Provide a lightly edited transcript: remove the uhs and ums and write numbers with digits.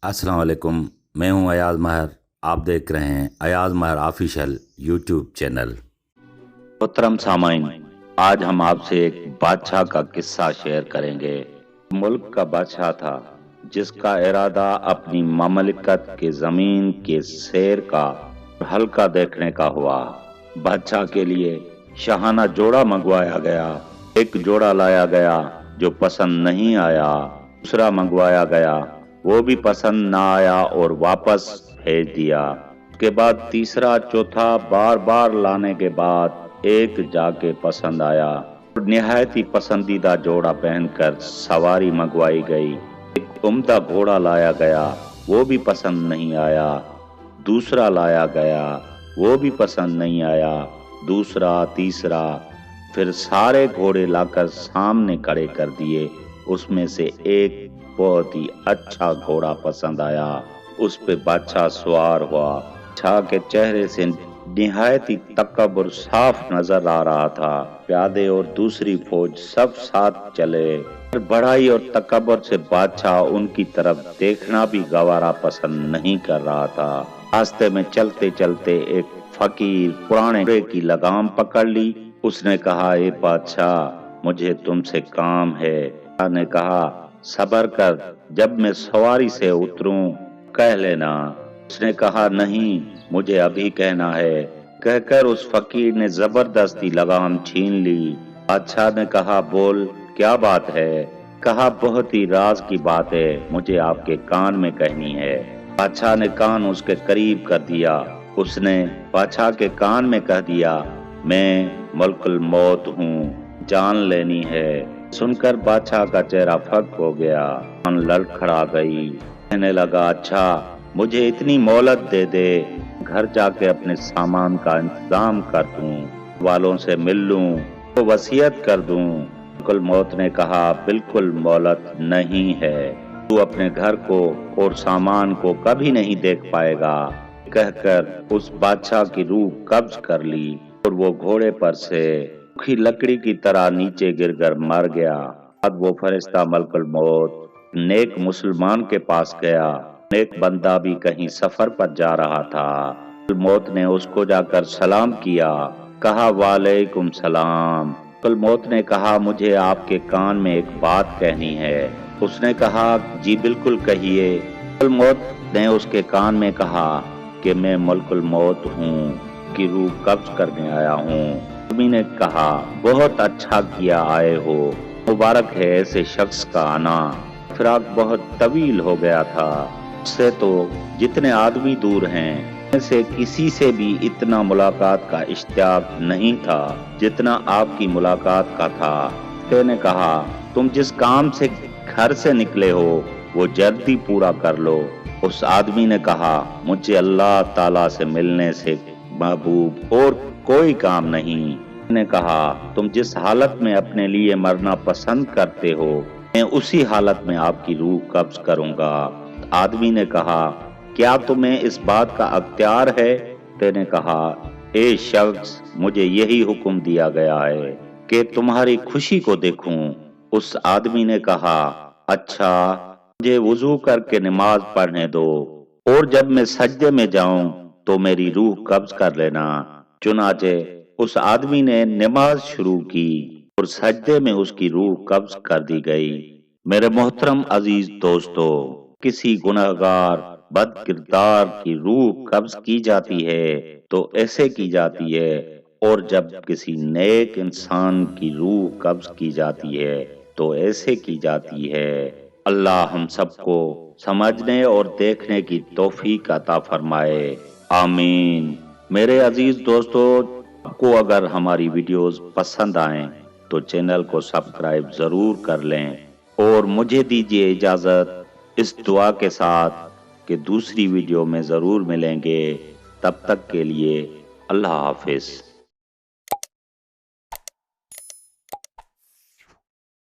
अस्सलाम वालेकुम। मैं हूं अयाज महर। आप देख रहे हैं अयाज महर ऑफिशियल यूट्यूब चैनल। मोहतरम सामाइन, आज हम आपसे एक बादशाह का किस्सा शेयर करेंगे। मुल्क का बादशाह था जिसका इरादा अपनी ममलिकत के जमीन के शेर का हल्का देखने का हुआ। बादशाह के लिए शाहाना जोड़ा मंगवाया गया। एक जोड़ा लाया गया जो पसंद नहीं आया, दूसरा मंगवाया गया, वो भी पसंद ना आया और वापस भेज दिया। उसके बाद तीसरा चौथा बार बार लाने के बाद एक जाके पसंद आया। निहायत ही पसंदीदा जोड़ा पहनकर सवारी मंगवाई गई। एक उम्दा घोड़ा लाया गया, वो भी पसंद नहीं आया। दूसरा लाया गया, वो भी पसंद नहीं आया। दूसरा, तीसरा, फिर सारे घोड़े लाकर सामने खड़े कर दिए। उसमें से एक बहुत ही अच्छा घोड़ा पसंद आया। उस पे बादशाह सवार हुआ। बादशाह के चेहरे से निहायत ही तकब्बुर साफ नजर आ रहा था। प्यादे और दूसरी फौज सब साथ चले। बड़ाई और तकब्बुर से बादशाह उनकी तरफ देखना भी गवारा पसंद नहीं कर रहा था। रास्ते में चलते चलते एक फकीर पुराने घोड़े की लगाम पकड़ ली। उसने कहा, ए बादशाह, मुझे तुमसे काम है। बादशाह ने कहा, सबर कर, जब मैं सवारी से उतरूं कह लेना। उसने कहा, नहीं, मुझे अभी कहना है। कहकर उस फकीर ने जबरदस्ती लगाम छीन ली। बादशाह ने कहा, बोल, क्या बात है? कहा, बहुत ही राज की बात है, मुझे आपके कान में कहनी है। बादशाह ने कान उसके करीब कर दिया। उसने बादशाह के कान में कह दिया, मैं मलकुल मौत हूँ, जान लेनी है। सुनकर बादशाह का चेहरा फक हो गया, लड़खड़ा गई। कहने लगा, अच्छा, मुझे इतनी मोहलत दे दे, घर जाके अपने सामान का इंतजाम कर दूं, वालों से मिल लूं, तो वसीयत कर दूं। मलकुल मौत ने कहा, बिल्कुल मोहलत नहीं है, तू अपने घर को और सामान को कभी नहीं देख पाएगा। कहकर उस बादशाह की रूह कब्ज कर ली और वो घोड़े पर से सूखी लकड़ी की तरह नीचे गिरकर मर गया। अब वो फरिश्ता मलकुल मौत नेक मुसलमान के पास गया। नेक बंदा भी कहीं सफर पर जा रहा था। मलकुल मौत ने उसको जाकर सलाम किया। कहा, वालेकुम सलाम। मलकुल मौत ने कहा, मुझे आपके कान में एक बात कहनी है। उसने कहा, जी बिल्कुल कहिए। मलकुल मौत ने उसके कान में कहा कि मैं मलकुल मौत हूँ, की रूह कब्ज करने आया हूँ। आदमी ने कहा, बहुत अच्छा किया आए हो, मुबारक है ऐसे शख्स का आना। फिराक बहुत तवील हो गया था। उससे तो जितने आदमी दूर हैं, ऐसे किसी से भी इतना मुलाकात का इश्तियाक नहीं था जितना आपकी मुलाकात का था। उसने कहा, तुम जिस काम से घर से निकले हो वो जल्दी पूरा कर लो। उस आदमी ने कहा, मुझे अल्लाह ताला से मिलने से महबूब और कोई काम नहीं। ने कहा, तुम जिस हालत में अपने लिए मरना पसंद करते हो, मैं उसी हालत में आपकी रूह कब्ज करूंगा। आदमी ने कहा, क्या तुम्हें इस बात का अख्तियार है? तेने कहा, ए शख्स, मुझे यही हुक्म दिया गया है कि तुम्हारी खुशी को देखूं। उस आदमी ने कहा, अच्छा, मुझे वुजू करके नमाज पढ़ने दो और जब मैं सजदे में जाऊं तो मेरी रूह कब्ज कर लेना। चुनाचे उस आदमी ने नमाज शुरू की और सजदे में उसकी रूह कब्ज कर दी गई। मेरे मोहतरम अजीज दोस्तों, किसी गुनहगार बद किरदार की रूह कब्ज की जाती है तो ऐसे की जाती है, और जब किसी नेक इंसान की रूह कब्ज की जाती है तो ऐसे की जाती है। अल्लाह हम सबको समझने और देखने की तौफीक अता फरमाए, आमीन। मेरे अजीज दोस्तों, आपको अगर हमारी वीडियोस पसंद आएं तो चैनल को सब्सक्राइब जरूर कर लें और मुझे दीजिए इजाजत इस दुआ के साथ कि दूसरी वीडियो में जरूर मिलेंगे। तब तक के लिए अल्लाह हाफिज।